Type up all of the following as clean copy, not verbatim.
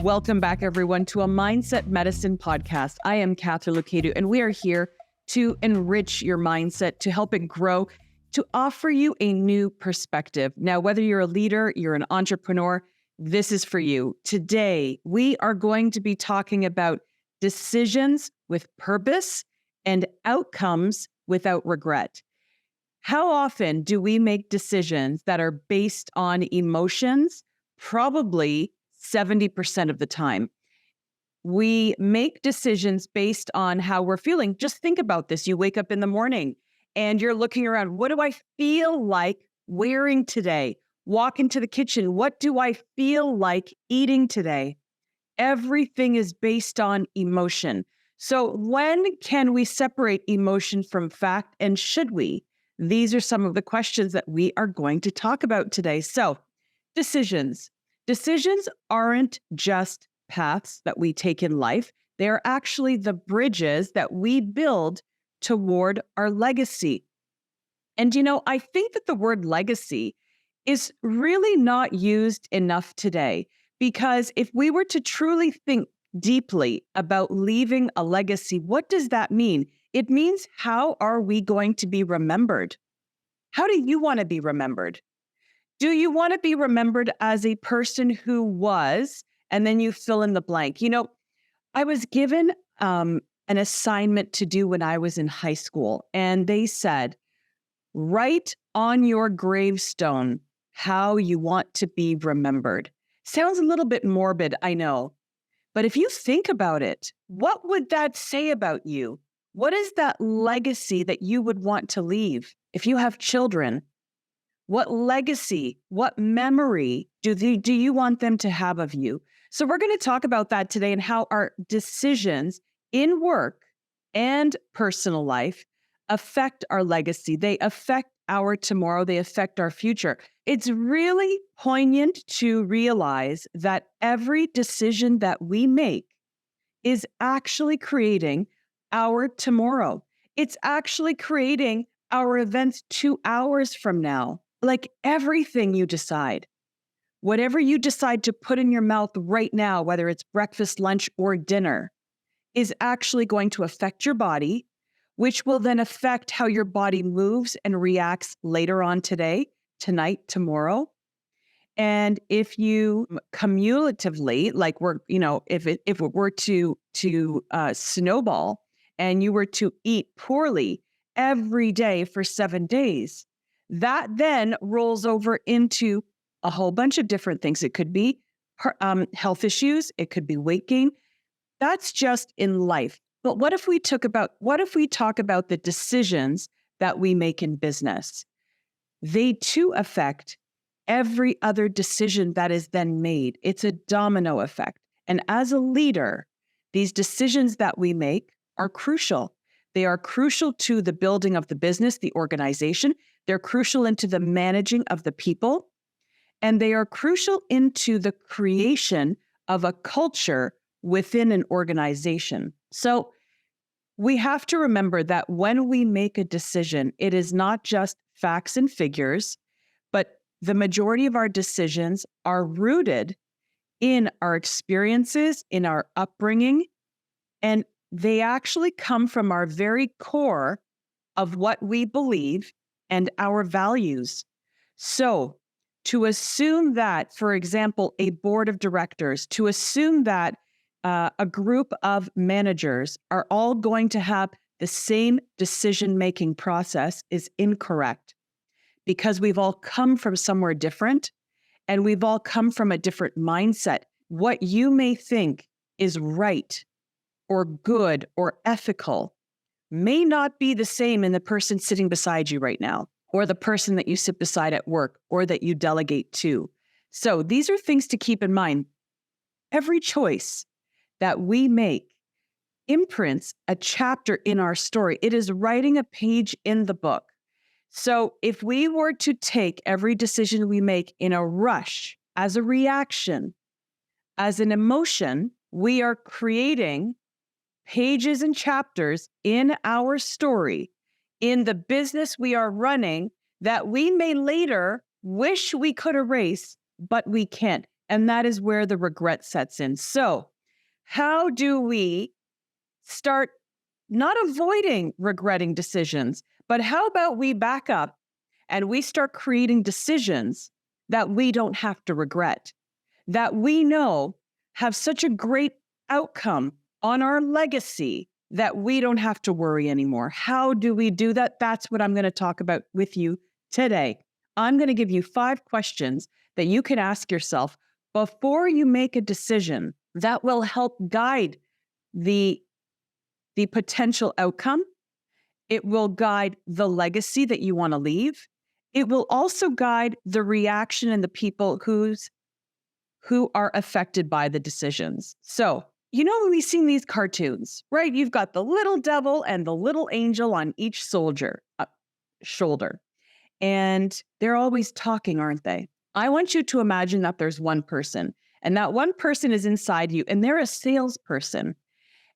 Welcome back, everyone, to a Mindset Medicine podcast. I am Katharine Loucaidou, and we are here to enrich your mindset, to help it grow, to offer you a new perspective. Now, whether you're a leader, you're an entrepreneur, this is for you. Today, we are going to be talking about decisions with purpose and outcomes without regret. How often do we make decisions that are based on emotions? Probably 70% of the time. We make decisions based on how we're feeling. Just think about this. You wake up in the morning and you're looking around. What do I feel like wearing today? Walk into the kitchen. What do I feel like eating today? Everything is based on emotion. So when can we separate emotion from fact, and should we? These are some of the questions that we are going to talk about today. So, decisions. Decisions aren't just paths that we take in life. They are actually the bridges that we build toward our legacy. And I think that the word legacy is really not used enough today, because if we were to truly think deeply about leaving a legacy, what does that mean? It means, how are we going to be remembered? How do you want to be remembered? Do you want to be remembered as a person who was, and then you fill in the blank? I was given an assignment to do when I was in high school, and they said, write on your gravestone how you want to be remembered. Sounds a little bit morbid, I know. But if you think about it, what would that say about you? What is that legacy that you would want to leave? If you have children, what legacy, what memory do you want them to have of you? So we're going to talk about that today, and how our decisions in work and personal life affect our legacy. They affect our tomorrow. They affect our future. It's really poignant to realize that every decision that we make is actually creating our tomorrow. It's actually creating our events 2 hours from now. Like everything you decide, whatever you decide to put in your mouth right now, whether it's breakfast, lunch, or dinner, is actually going to affect your body, which will then affect how your body moves and reacts later on today, tonight, tomorrow. And if you cumulatively, like if it were to snowball, and you were to eat poorly every day for 7 days, that then rolls over into a whole bunch of different things. It could be health issues. It could be weight gain. That's just in life. But what if we talk about the decisions that we make in business? They too affect every other decision that is then made. It's a domino effect. And as a leader, these decisions that we make are crucial. They are crucial to the building of the business, the organization. They're crucial into the managing of the people. And they are crucial into the creation of a culture within an organization. So we have to remember that when we make a decision, it is not just facts and figures, but the majority of our decisions are rooted in our experiences, in our upbringing, and they actually come from our very core of what we believe and our values. So to assume that, for example, a board of directors, to assume that a group of managers are all going to have the same decision-making process is incorrect, because we've all come from somewhere different, and we've all come from a different mindset. What you may think is right or good or ethical may not be the same in the person sitting beside you right now, or the person that you sit beside at work, or that you delegate to. So these are things to keep in mind. Every choice that we make imprints a chapter in our story. It is writing a page in the book. So if we were to take every decision we make in a rush, as a reaction, as an emotion, we are creating pages and chapters in our story, in the business we are running, that we may later wish we could erase, but we can't. And that is where the regret sets in. So, how do we start not avoiding regretting decisions, but how about we back up and we start creating decisions that we don't have to regret, that we know have such a great outcome on our legacy that we don't have to worry anymore? How do we do that? That's what I'm going to talk about with you today. I'm going to give you 5 questions that you can ask yourself before you make a decision that will help guide the potential outcome. It will guide the legacy that you want to leave. It will also guide the reaction and the people who are affected by the decisions. So, when we've seen these cartoons, right? You've got the little devil and the little angel on each shoulder. And they're always talking, aren't they? I want you to imagine that there's one person, and that one person is inside you, and they're a salesperson.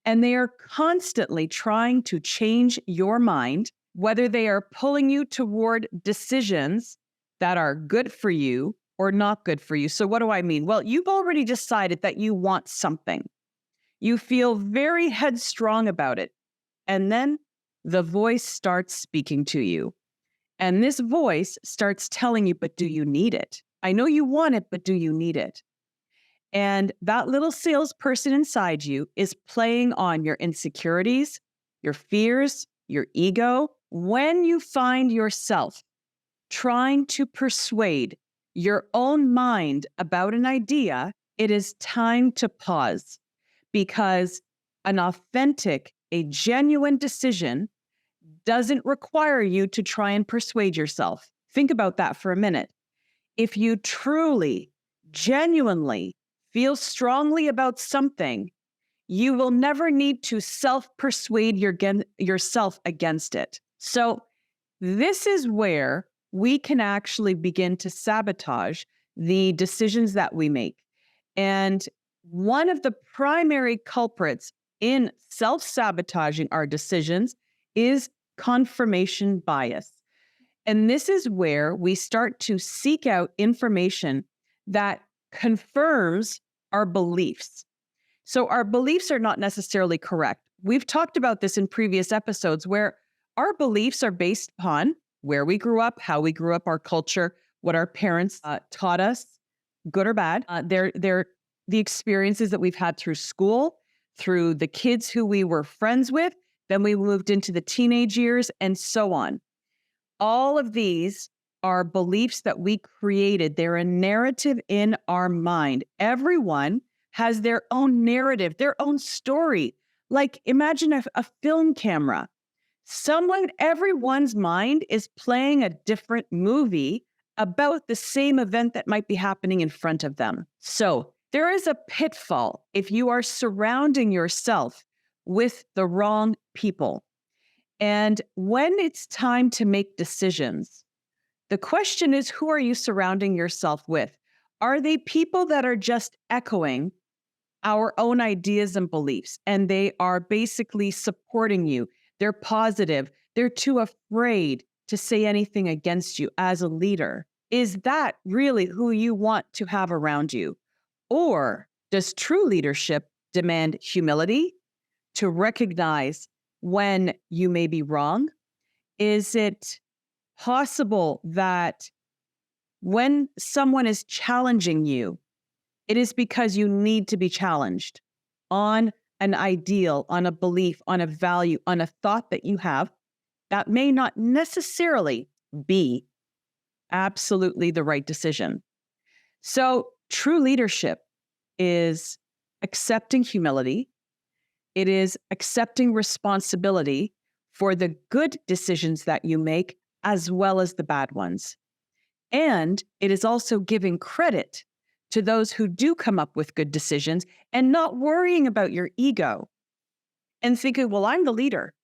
And they are constantly trying to change your mind, whether they are pulling you toward decisions that are good for you or not good for you. So what do I mean? Well, you've already decided that you want something. You feel very headstrong about it. And then the voice starts speaking to you. And this voice starts telling you, but do you need it? I know you want it, but do you need it? And that little salesperson inside you is playing on your insecurities, your fears, your ego. When you find yourself trying to persuade your own mind about an idea, it is time to pause, because an authentic, a genuine decision doesn't require you to try and persuade yourself. Think about that for a minute. If you truly, genuinely feel strongly about something, you will never need to self-persuade yourself against it. So this is where we can actually begin to sabotage the decisions that we make. And one of the primary culprits in self-sabotaging our decisions is confirmation bias. And this is where we start to seek out information that confirms our beliefs. So our beliefs are not necessarily correct. We've talked about this in previous episodes, where our beliefs are based upon where we grew up, how we grew up, our culture, what our parents taught us, good or bad. They're the experiences that we've had through school, through the kids who we were friends with, then we moved into the teenage years, and so on. All of these are beliefs that we created. They're a narrative in our mind. Everyone has their own narrative, their own story. Like, imagine a film camera. Everyone's mind is playing a different movie about the same event that might be happening in front of them. So there is a pitfall if you are surrounding yourself with the wrong people. And when it's time to make decisions, the question is, who are you surrounding yourself with? Are they people that are just echoing our own ideas and beliefs, and they are basically supporting you? They're positive. They're too afraid to say anything against you as a leader. Is that really who you want to have around you? Or does true leadership demand humility to recognize when you may be wrong? Is it possible that when someone is challenging you, it is because you need to be challenged on an ideal, on a belief, on a value, on a thought that you have that may not necessarily be absolutely the right decision? So true leadership is accepting humility. It is accepting responsibility for the good decisions that you make as well as the bad ones. And it is also giving credit to those who do come up with good decisions and not worrying about your ego and thinking, well, I'm the leader.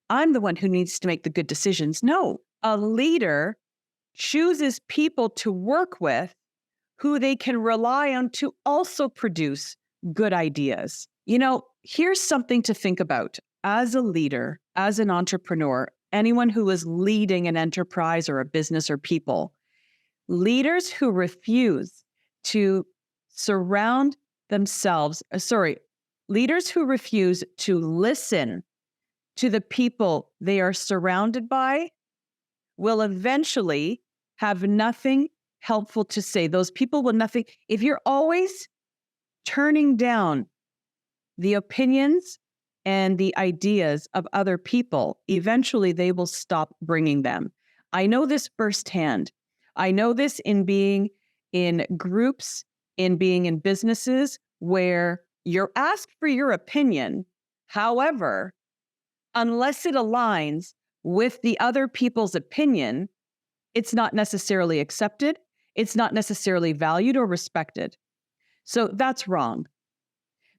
I'm the one who needs to make the good decisions. No, a leader chooses people to work with who they can rely on to also produce good ideas. Here's something to think about. As a leader, as an entrepreneur, anyone who is leading an enterprise or a business or people, leaders who refuse to surround themselves, leaders who refuse to listen to the people they are surrounded by will eventually have nothing helpful to say. Those people will nothing. If you're always turning down the opinions and the ideas of other people, eventually they will stop bringing them. I know this firsthand. I know this in being in groups, in being in businesses where you're asked for your opinion. However, unless it aligns with the other people's opinion, it's not necessarily accepted. It's not necessarily valued or respected. So that's wrong,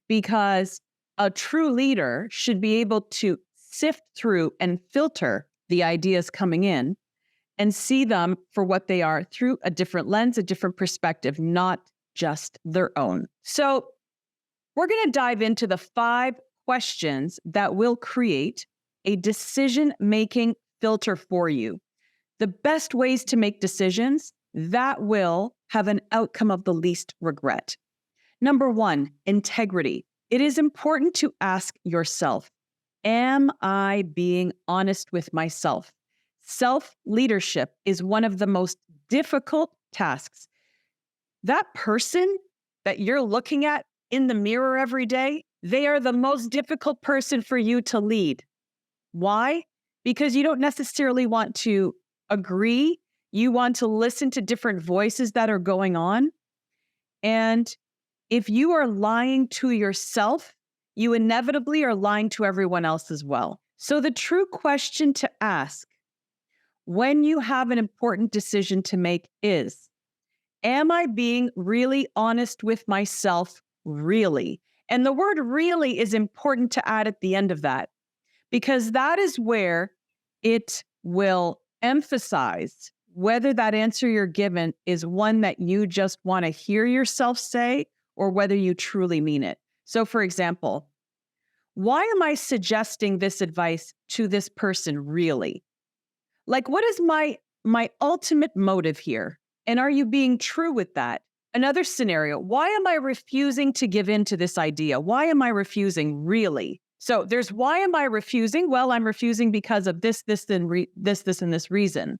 because a true leader should be able to sift through and filter the ideas coming in and see them for what they are through a different lens, a different perspective, not just their own. So we're going to dive into the 5 questions that will create a decision-making filter for you. The best ways to make decisions that will have an outcome of the least regret. Number 1, integrity. It is important to ask yourself, am I being honest with myself? Self-leadership is one of the most difficult tasks. That person that you're looking at in the mirror every day, they are the most difficult person for you to lead. Why? Because you don't necessarily want to agree. You want to listen to different voices that are going on. And if you are lying to yourself, you inevitably are lying to everyone else as well. So the true question to ask when you have an important decision to make is, am I being really honest with myself, really? And the word really is important to add at the end of that, because that is where it will emphasize whether that answer you're given is one that you just want to hear yourself say or whether you truly mean it. So, for example, why am I suggesting this advice to this person really? Like, what is my ultimate motive here? And are you being true with that? Another scenario, why am I refusing to give in to this idea? Why am I refusing really? So there's why am I refusing? Well, I'm refusing because of this, and this reason.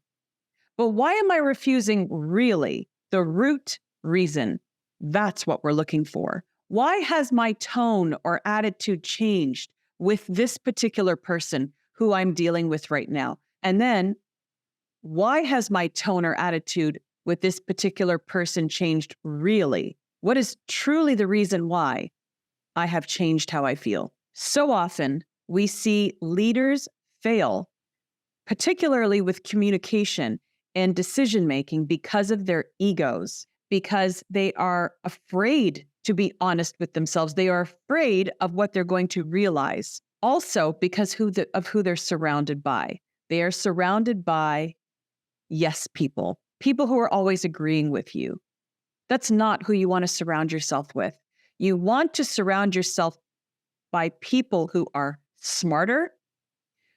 But why am I refusing really? The root reason. That's what we're looking for. Why has my tone or attitude changed with this particular person who I'm dealing with right now? And then, why has my tone or attitude with this particular person changed really? What is truly the reason why I have changed how I feel? So often, we see leaders fail, particularly with communication and decision-making, because of their egos, because they are afraid to be honest with themselves. They are afraid of what they're going to realize. Also, because of who they're surrounded by. They are surrounded by yes people who are always agreeing with you. That's not who you want to surround yourself with. You want to surround yourself by people who are smarter,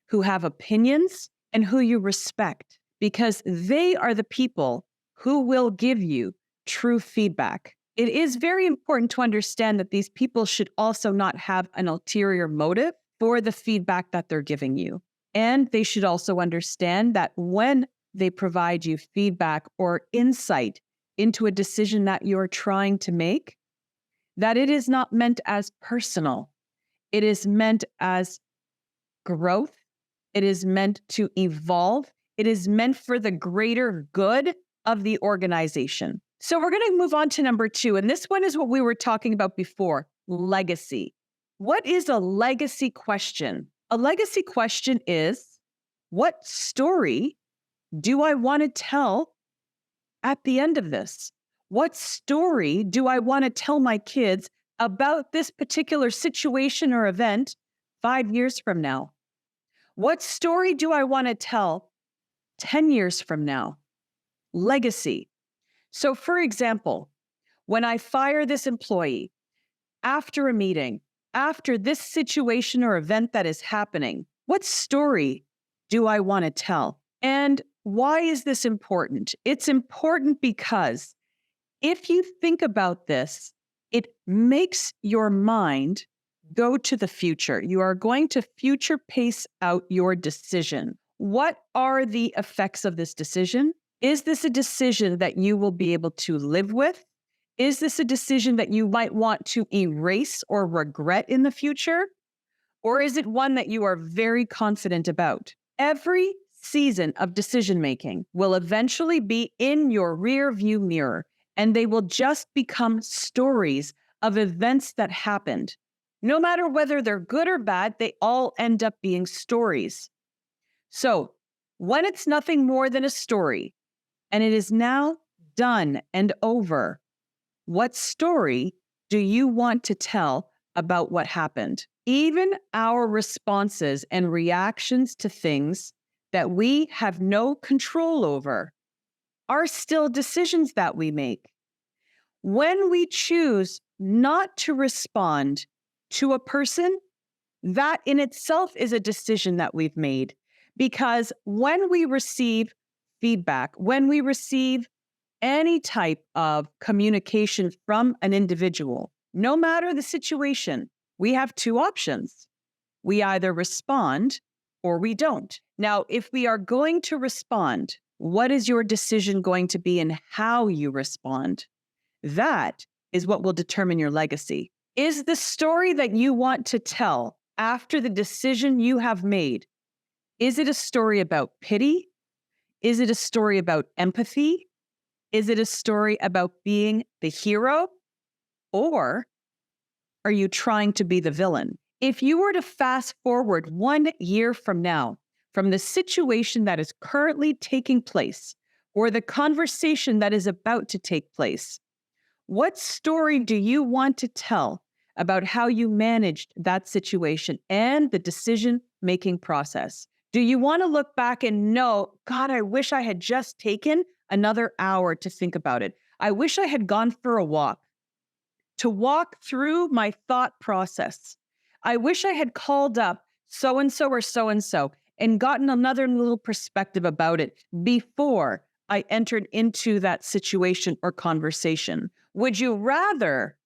who have opinions, and who you respect, because they are the people who will give you true feedback. It is very important to understand that these people should also not have an ulterior motive for the feedback that they're giving you. And they should also understand that when they provide you feedback or insight into a decision that you're trying to make, that it is not meant as personal. It is meant as growth. It is meant to evolve. It is meant for the greater good of the organization. So we're going to move on to number 2. And this one is what we were talking about before, legacy. What is a legacy question? A legacy question is, what story do I want to tell at the end of this? What story do I want to tell my kids about this particular situation or event 5 years from now? What story do I want to tell 10 years from now? Legacy. So, for example, when I fire this employee, after a meeting, after this situation or event that is happening, what story do I want to tell? And why is this important? It's important because If you think about this, it makes your mind go to the future. You are going to future pace out your decision. What are the effects of this decision? Is this a decision that you will be able to live with? Is this a decision that you might want to erase or regret in the future? Or is it one that you are very confident about? Every season of decision making will eventually be in your rear view mirror, and they will just become stories of events that happened. No matter whether they're good or bad, they all end up being stories. So, when it's nothing more than a story, and it is now done and over, what story do you want to tell about what happened? Even our responses and reactions to things that we have no control over are still decisions that we make. When we choose not to respond to a person, that in itself is a decision that we've made. Because when we receive feedback, when we receive any type of communication from an individual, no matter the situation, we have two options. We either respond or we don't. Now, if we are going to respond, what is your decision going to be and how you respond? That is what will determine your legacy. Is the story that you want to tell after the decision you have made, is it a story about pity? Is it a story about empathy? Is it a story about being the hero? Or are you trying to be the villain? If you were to fast forward 1 year from now, from the situation that is currently taking place, or the conversation that is about to take place, what story do you want to tell about how you managed that situation and the decision-making process? Do you want to look back and know, God, I wish I had just taken another hour to think about it. I wish I had gone for a walk to walk through my thought process. I wish I had called up so-and-so or so-and-so and gotten another little perspective about it before I entered into that situation or conversation. Would you rather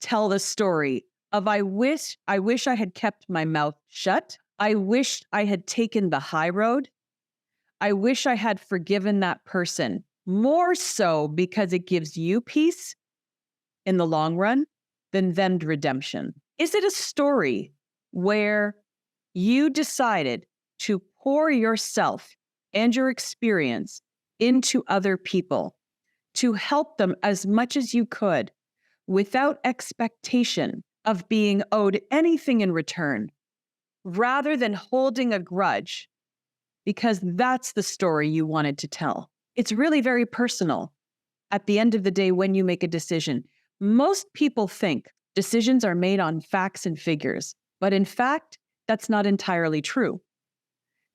tell the story of I wish I had kept my mouth shut? I wish I had taken the high road. I wish I had forgiven that person, more so because it gives you peace in the long run than them redemption. Is it a story where you decided to pour yourself and your experience into other people to help them as much as you could without expectation of being owed anything in return, rather than holding a grudge because that's the story you wanted to tell? It's really very personal. At the end of the day, when you make a decision, most people think decisions are made on facts and figures, but in fact, that's not entirely true,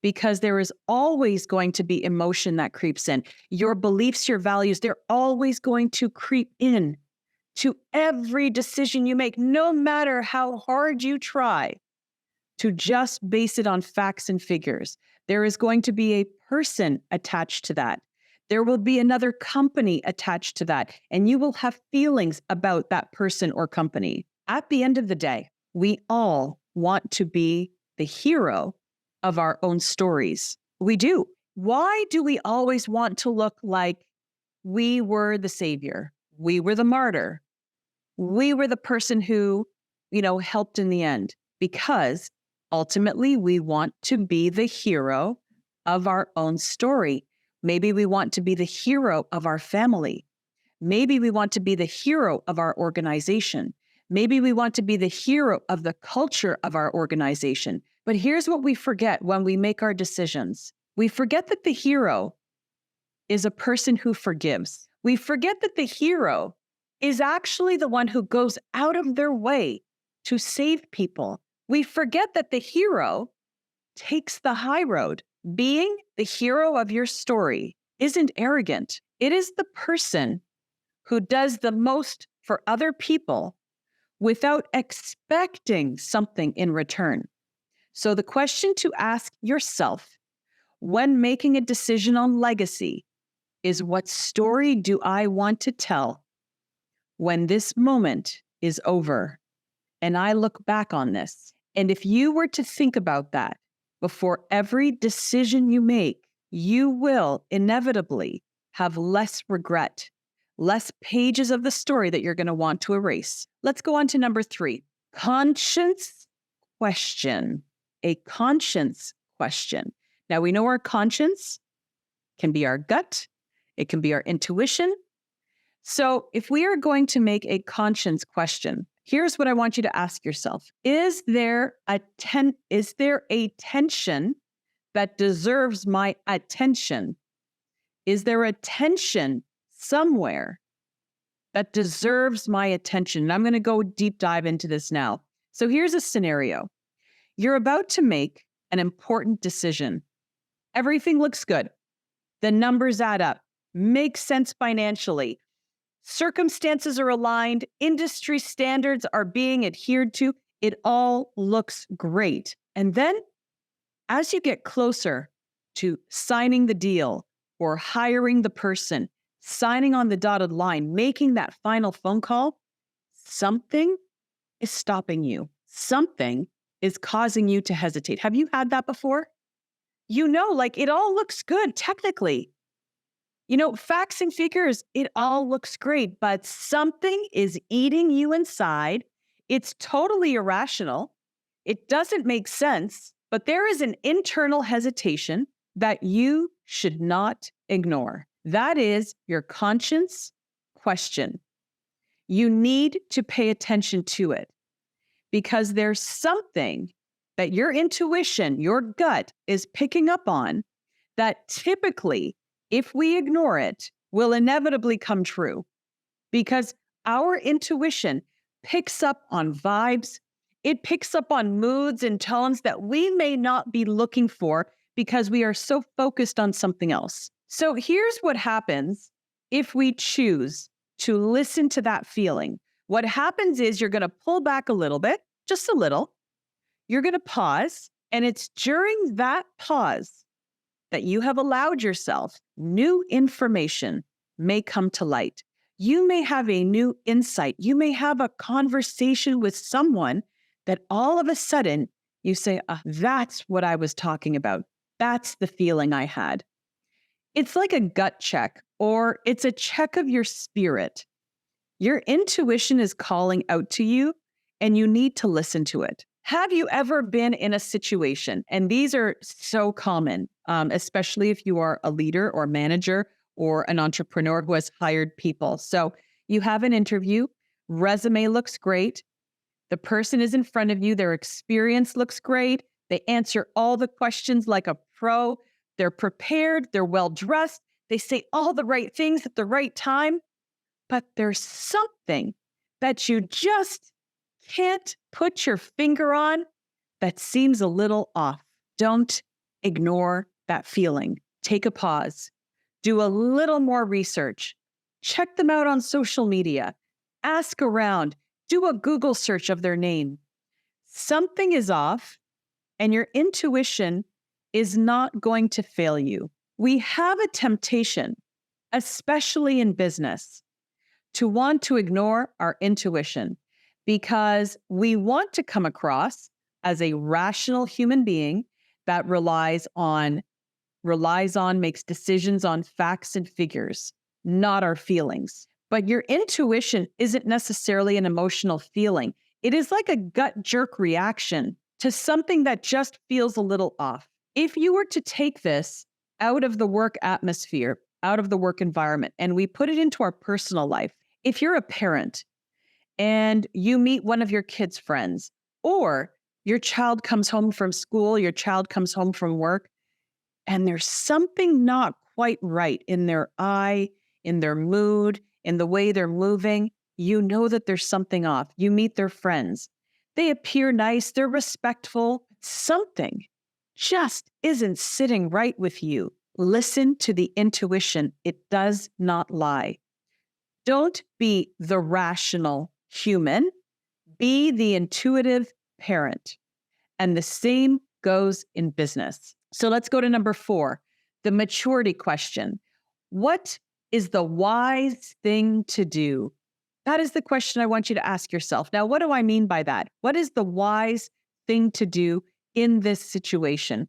because there is always going to be emotion that creeps in. Your beliefs, your values, they're always going to creep in to every decision you make, no matter how hard you try to just base it on facts and figures. There is going to be a person attached to that. There will be another company attached to that, and you will have feelings about that person or company. At the end of the day, we all want to be the hero of our own stories. We do. Why do we always want to look like we were the savior? We were the martyr. We were the person who, helped in the end, because ultimately we want to be the hero of our own story. Maybe we want to be the hero of our family. Maybe we want to be the hero of our organization. Maybe we want to be the hero of the culture of our organization. But here's what we forget when we make our decisions. We forget that the hero is a person who forgives. We forget that the hero is actually the one who goes out of their way to save people. We forget that the hero takes the high road. Being the hero of your story isn't arrogant. It is the person who does the most for other people without expecting something in return. So the question to ask yourself when making a decision on legacy is, what story do I want to tell when this moment is over and I look back on this, and if you were to think about that before every decision you make, you will inevitably have less regret, less pages of the story that you're going to want to erase. Let's go on to number 3, conscience question. A conscience question. Now, we know our conscience can be our gut. It can be our intuition. So if we are going to make a conscience question, here's what I want you to ask yourself. Is there a tension that deserves my attention? Is there a tension somewhere that deserves my attention? And I'm going to go deep dive into this now. So here's a scenario. You're about to make an important decision. Everything looks good. The numbers add up, makes sense financially. Circumstances are aligned. Industry standards are being adhered to. It all looks great. And then as you get closer to signing the deal or hiring the person, signing on the dotted line, making that final phone call, something is stopping you. Something is causing you to hesitate. Have you had that before? Like it all looks good technically. Facts and figures, it all looks great, but something is eating you inside. It's totally irrational. It doesn't make sense, but there is an internal hesitation that you should not ignore. That is your conscience question. You need to pay attention to it because there's something that your intuition, your gut is picking up on that typically, if we ignore it, will inevitably come true because our intuition picks up on vibes. It picks up on moods and tones that we may not be looking for because we are so focused on something else. So here's what happens if we choose to listen to that feeling. What happens is you're going to pull back a little bit, just a little. You're going to pause, and it's during that pause that you have allowed yourself, new information may come to light. You may have a new insight. You may have a conversation with someone that all of a sudden you say, that's what I was talking about. That's the feeling I had. It's like a gut check, or it's a check of your spirit. Your intuition is calling out to you, and you need to listen to it. Have you ever been in a situation, and these are so common, especially if you are a leader or manager or an entrepreneur who has hired people. So you have an interview, resume looks great. The person is in front of you. Their experience looks great. They answer all the questions like a pro. They're prepared. They're well-dressed. They say all the right things at the right time. But there's something that you just can't put your finger on that seems a little off. Don't ignore that feeling. Take a pause. Do a little more research. Check them out on social media. Ask around. Do a Google search of their name. Something is off, and your intuition is not going to fail you. We have a temptation, especially in business, to want to ignore our intuition because we want to come across as a rational human being that relies on, makes decisions on facts and figures, not our feelings. But your intuition isn't necessarily an emotional feeling. It is like a gut jerk reaction to something that just feels a little off. If you were to take this out of the work atmosphere, out of the work environment, and we put it into our personal life, if you're a parent and you meet one of your kids' friends, or your child comes home from school, your child comes home from work, and there's something not quite right in their eye, in their mood, in the way they're moving, you know that there's something off. You meet their friends. They appear nice, they're respectful. Something just isn't sitting right with you. Listen to the intuition. It does not lie. Don't be the rational human. Be the intuitive parent. And the same goes in business. So let's go to number 4, the maturity question. What is the wise thing to do That is the question I want you to ask yourself. Now, what do I mean by that? What is the wise thing to do in this situation?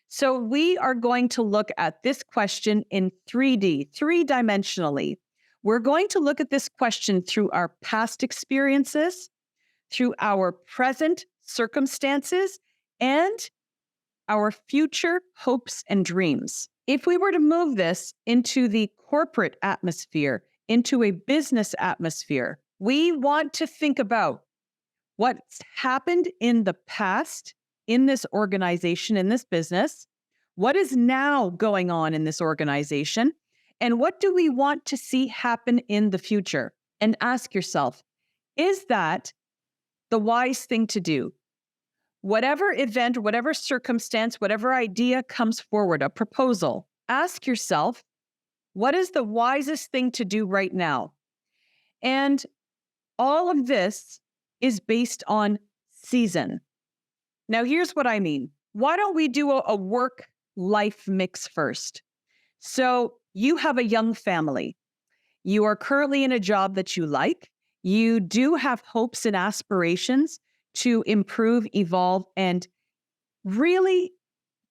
So we are going to look at this question in 3D, three-dimensionally. We're going to look at this question through our past experiences, through our present circumstances, and our future hopes and dreams. If we were to move this into the corporate atmosphere, into a business atmosphere, we want to think about what's happened in the past in this organization, in this business, what is now going on in this organization, and what do we want to see happen in the future? And ask yourself, is that the wise thing to do? Whatever event, whatever circumstance, whatever idea comes forward, a proposal, ask yourself, what is the wisest thing to do right now? And all of this is based on season. Now, here's what I mean. Why don't we do a work-life mix first? So you have a young family. You are currently in a job that you like. You do have hopes and aspirations to improve, evolve, and really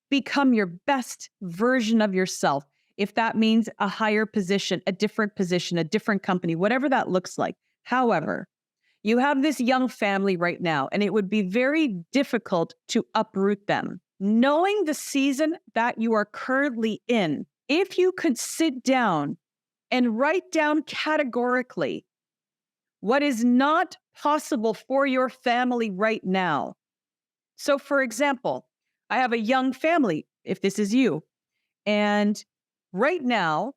become your best version of yourself. If that means a higher position, a different company, whatever that looks like. However, you have this young family right now, and it would be very difficult to uproot them. Knowing the season that you are currently in, if you could sit down and write down categorically what is not possible for your family right now. So, for example, I have a young family, if this is you, and right now,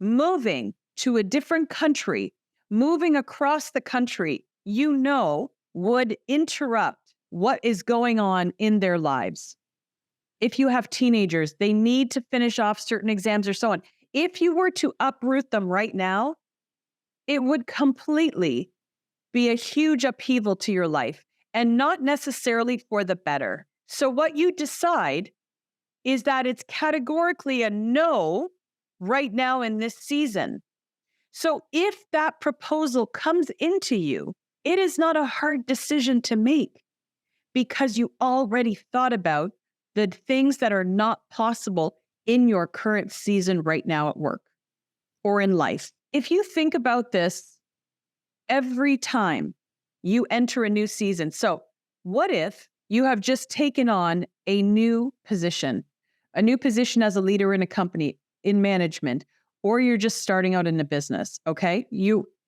moving to a different country, moving across the country, would interrupt what is going on in their lives. If you have teenagers, they need to finish off certain exams or so on. If you were to uproot them right now, it would completely be a huge upheaval to your life and not necessarily for the better. So what you decide is that it's categorically a no right now in this season. So if that proposal comes into you, it is not a hard decision to make because you already thought about the things that are not possible in your current season right now at work or in life. If you think about this every time you enter a new season, so what if you have just taken on a new position as a leader in a company, in management, or you're just starting out in a business, okay?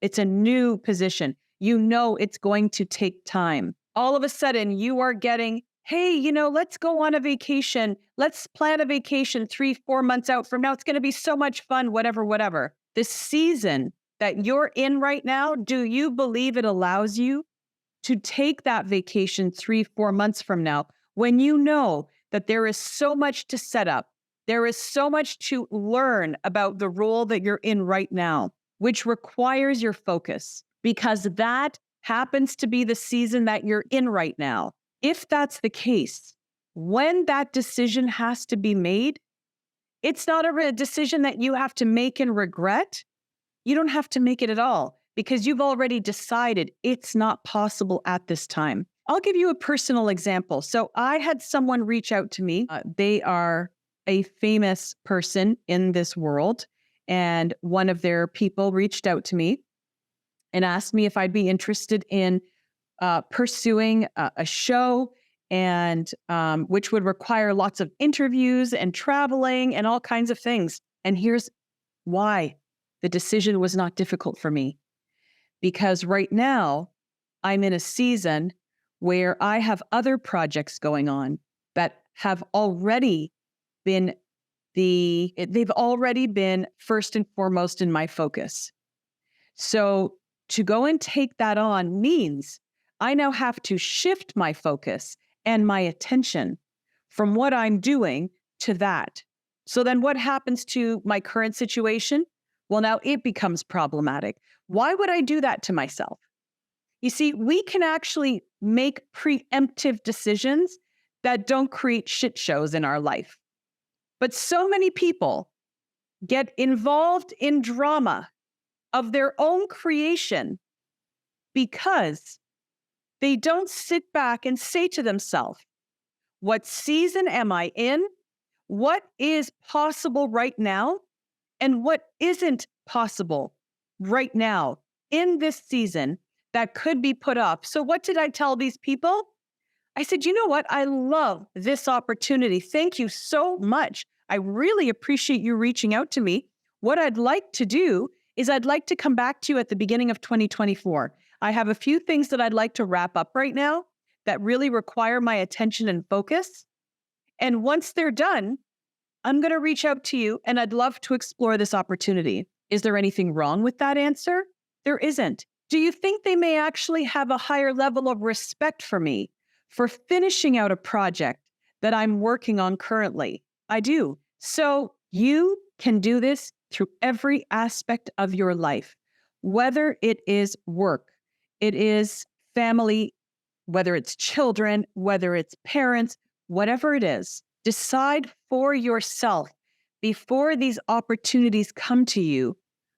It's a new position. It's going to take time. All of a sudden, you are getting, hey, let's go on a vacation. Let's plan a vacation 3-4 months out from now. It's going to be so much fun, whatever. The season that you're in right now, do you believe it allows you to take that vacation 3-4 months from now when you know that there is so much to set up? There is so much to learn about the role that you're in right now, which requires your focus because that happens to be the season that you're in right now. If that's the case, when that decision has to be made, it's not a decision that you have to make and regret. You don't have to make it at all because you've already decided it's not possible at this time. I'll give you a personal example. So I had someone reach out to me. They are a famous person in this world, and one of their people reached out to me and asked me if I'd be interested in pursuing a show and which would require lots of interviews and traveling and all kinds of things. And here's why the decision was not difficult for me. Because right now, I'm in a season where I have other projects going on that have already been they've already been first and foremost in my focus. So to go and take that on means I now have to shift my focus and my attention from what I'm doing to that. So then what happens to my current situation? Well, now it becomes problematic. Why would I do that to myself? You see, we can actually make preemptive decisions that don't create shit shows in our life. But so many people get involved in drama of their own creation because they don't sit back and say to themselves, what season am I in? What is possible right now? And what isn't possible right now in this season that could be put off? So, what did I tell these people? I said, you know what? I love this opportunity. Thank you so much. I really appreciate you reaching out to me. What I'd like to do is I'd like to come back to you at the beginning of 2024. I have a few things that I'd like to wrap up right now that really require my attention and focus. And once they're done, I'm going to reach out to you and I'd love to explore this opportunity. Is there anything wrong with that answer? There isn't. Do you think they may actually have a higher level of respect for me for finishing out a project that I'm working on currently? I do. So you can do this through every aspect of your life, whether it is work, it is family, whether it's children, whether it's parents, whatever it is. Decide for yourself before these opportunities come to you,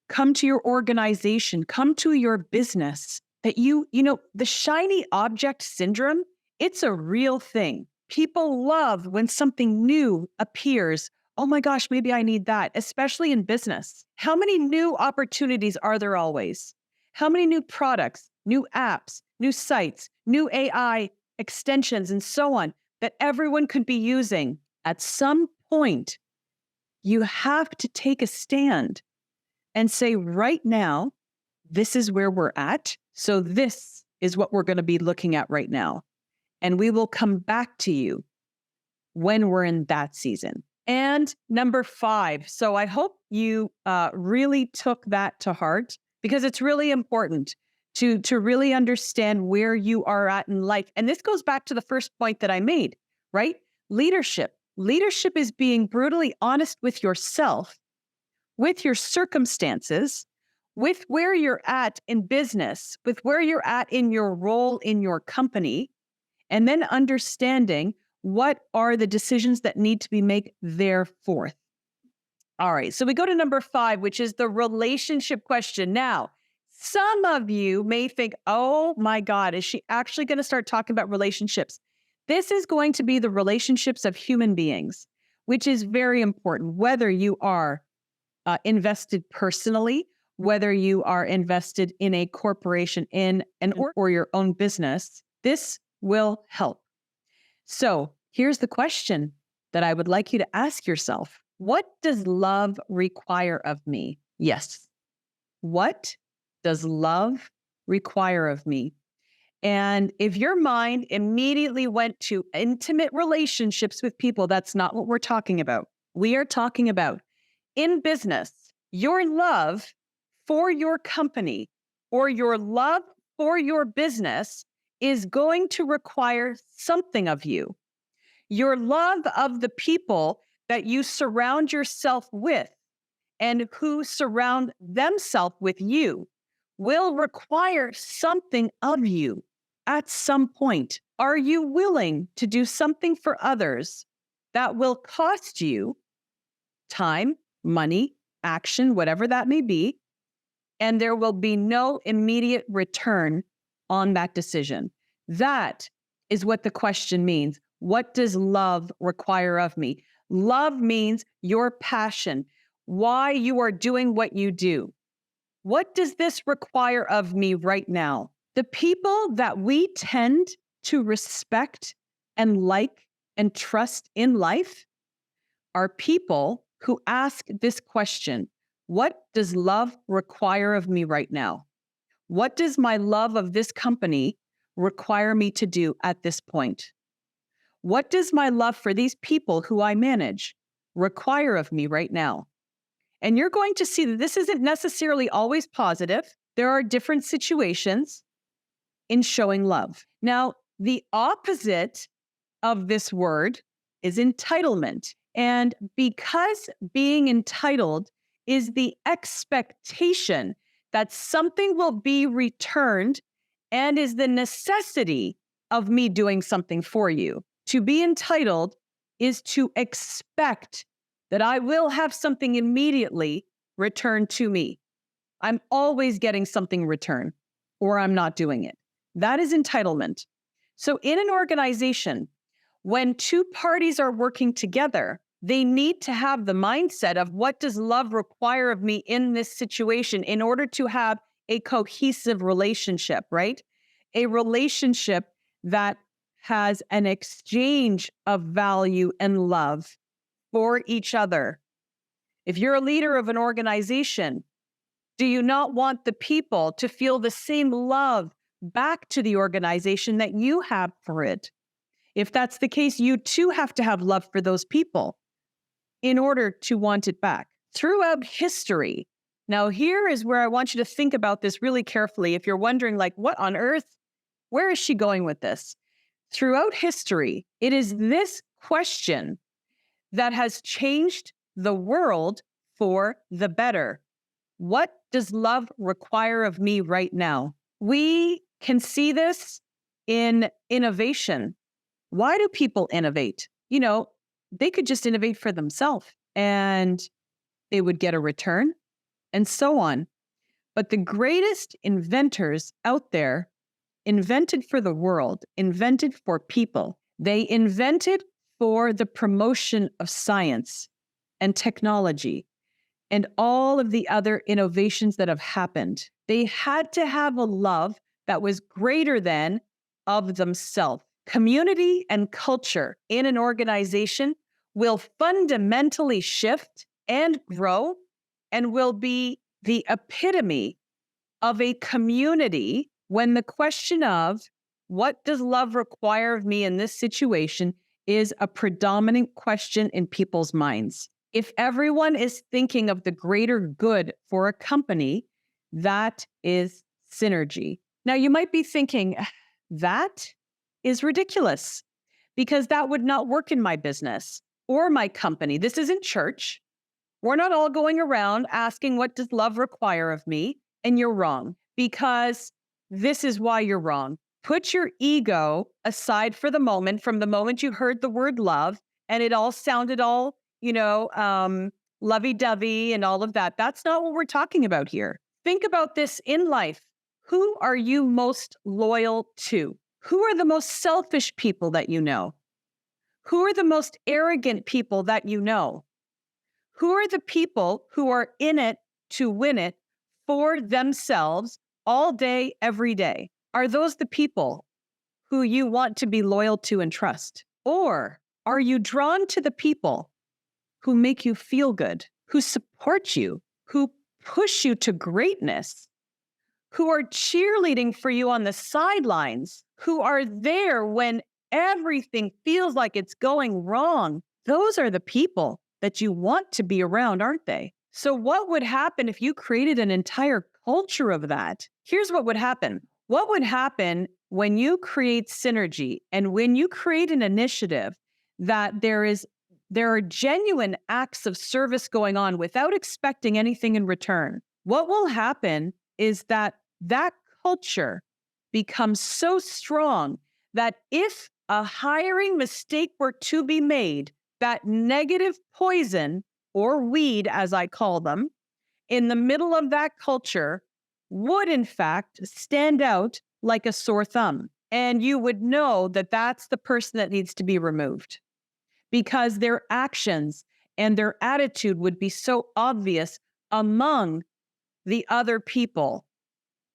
come to your organization, come to your business, that the shiny object syndrome, it's a real thing. People love when something new appears. Oh my gosh, maybe I need that, especially in business. How many new opportunities are there always? How many new products, new apps, new sites, new AI extensions, and so on that everyone could be using? At some point, you have to take a stand and say, right now, this is where we're at. So this is what we're going to be looking at right now. And we will come back to you when we're in that season. And number 5. So I hope you really took that to heart, because it's really important to really understand where you are at in life. And this goes back to the first point that I made, right? Leadership. Leadership is being brutally honest with yourself, with your circumstances, with where you're at in business, with where you're at in your role in your company, and then understanding what are the decisions that need to be made thereforth. All right, so we go to number 5, which is the relationship question. Now, some of you may think, oh my God, is she actually going to start talking about relationships? This is going to be the relationships of human beings, which is very important, whether you are invested personally, whether you are invested in a corporation, in an or your own business. This will help. So here's the question that I would like you to ask yourself. What does love require of me? Yes. What does love require of me? And if your mind immediately went to intimate relationships with people, that's not what we're talking about. We are talking about in business, your love for your company or your love for your business is going to require something of you. Your love of the people that you surround yourself with and who surround themselves with you will require something of you at some point. Are you willing to do something for others that will cost you time, money, action, whatever that may be, and there will be no immediate return on that decision? That is what the question means. What does love require of me? Love means your passion, why you are doing what you do. What does this require of me right now? The people that we tend to respect and like and trust in life are people who ask this question: what does love require of me right now? What does my love of this company require me to do at this point? What does my love for these people who I manage require of me right now? And you're going to see that this isn't necessarily always positive. There are different situations in showing love. Now, the opposite of this word is entitlement. And because being entitled is the expectation that something will be returned and is the necessity of me doing something for you. To be entitled is to expect that I will have something immediately returned to me. I'm always getting something in return, or I'm not doing it. That is entitlement. So in an organization, when two parties are working together, they need to have the mindset of what does love require of me in this situation in order to have a cohesive relationship, right? A relationship that has an exchange of value and love for each other. If you're a leader of an organization, do you not want the people to feel the same love back to the organization that you have for it? If that's the case, you too have to have love for those people in order to want it back. Throughout history, now here is where I want you to think about this really carefully. If you're wondering, like, what on earth? Where is she going with this? Throughout history, it is this question that has changed the world for the better. What does love require of me right now? We can see this in innovation. Why do people innovate? They could just innovate for themselves and they would get a return and so on. But the greatest inventors out there invented for the world, invented for people. They invented for the promotion of science and technology and all of the other innovations that have happened. They had to have a love that was greater than of themselves. Community and culture in an organization will fundamentally shift and grow and will be the epitome of a community when the question of what does love require of me in this situation is a predominant question in people's minds. If everyone is thinking of the greater good for a company, that is synergy. Now, you might be thinking, that is ridiculous because that would not work in my business or my company. This isn't church. We're not all going around asking, what does love require of me? And you're wrong, because this is why you're wrong. Put your ego aside for the moment, from the moment you heard the word love, and it all sounded all, lovey-dovey and all of that. That's not what we're talking about here. Think about this in life. Who are you most loyal to? Who are the most selfish people that you know? Who are the most arrogant people that you know? Who are the people who are in it to win it for themselves all day, every day? Are those the people who you want to be loyal to and trust? Or are you drawn to the people who make you feel good, who support you, who push you to greatness, who are cheerleading for you on the sidelines, who are there when everything feels like it's going wrong? Those are the people that you want to be around, aren't they? So what would happen if you created an entire culture of that? Here's what would happen. What would happen when you create synergy and when you create an initiative that there are genuine acts of service going on without expecting anything in return? What will happen is that culture becomes so strong that if a hiring mistake were to be made, that negative poison, or weed, as I call them, in the middle of that culture would in fact stand out like a sore thumb. And you would know that that's the person that needs to be removed, because their actions and their attitude would be so obvious among the other people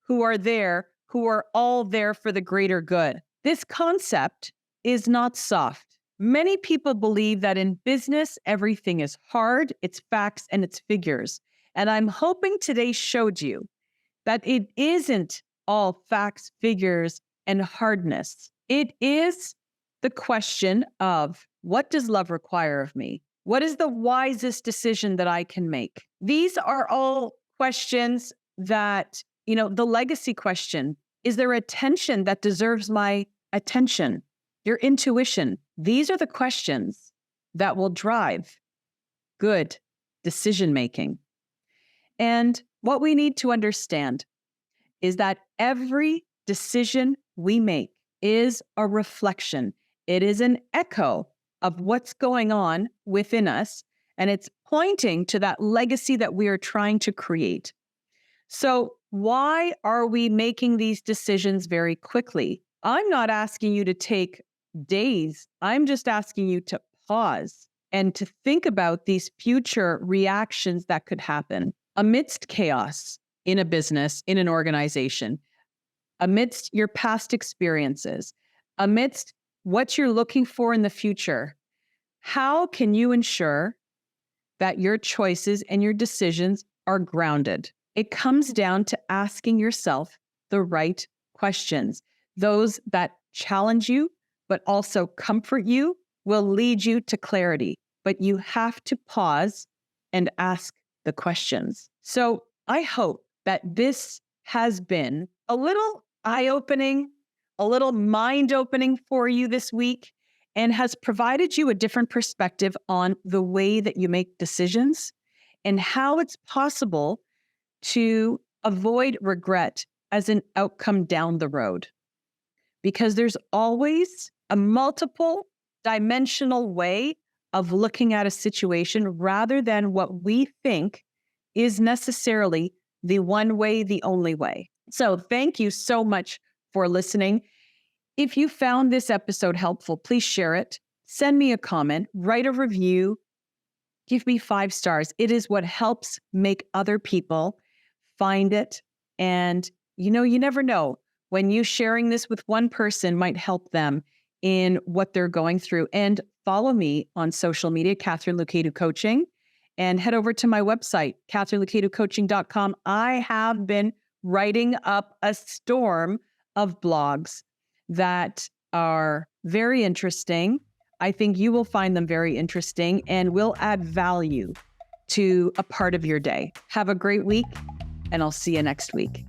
who are all there for the greater good. This concept is not soft. Many people believe that in business, everything is hard, it's facts and it's figures. And I'm hoping today showed you that it isn't all facts, figures, and hardness. It is the question of, what does love require of me? What is the wisest decision that I can make? These are all questions that, the legacy question, is there attention that deserves my attention? Your intuition. These are the questions that will drive good decision-making. And what we need to understand is that every decision we make is a reflection. It is an echo of what's going on within us, and it's pointing to that legacy that we are trying to create. So why are we making these decisions very quickly? I'm not asking you to take days. I'm just asking you to pause and to think about these future reactions that could happen amidst chaos in a business, in an organization, amidst your past experiences, amidst what you're looking for in the future. How can you ensure that your choices and your decisions are grounded? It comes down to asking yourself the right questions. Those that challenge you, but also comfort you, will lead you to clarity. But you have to pause and ask the questions. So I hope that this has been a little eye-opening, a little mind-opening for you this week, and has provided you a different perspective on the way that you make decisions and how it's possible to avoid regret as an outcome down the road. Because there's always a multiple dimensional way of looking at a situation rather than what we think is necessarily the one way, the only way. So thank you so much for listening. If you found this episode helpful, please share it. Send me a comment, write a review, give me 5 stars. It is what helps make other people find it. And you never know when you sharing this with one person might help them in what they're going through. And follow me on social media, Katharine Loucaidou Coaching, and head over to my website, KatharineLoucaidouCoaching.com. I have been writing up a storm of blogs that are very interesting. I think you will find them very interesting and will add value to a part of your day. Have a great week, and I'll see you next week.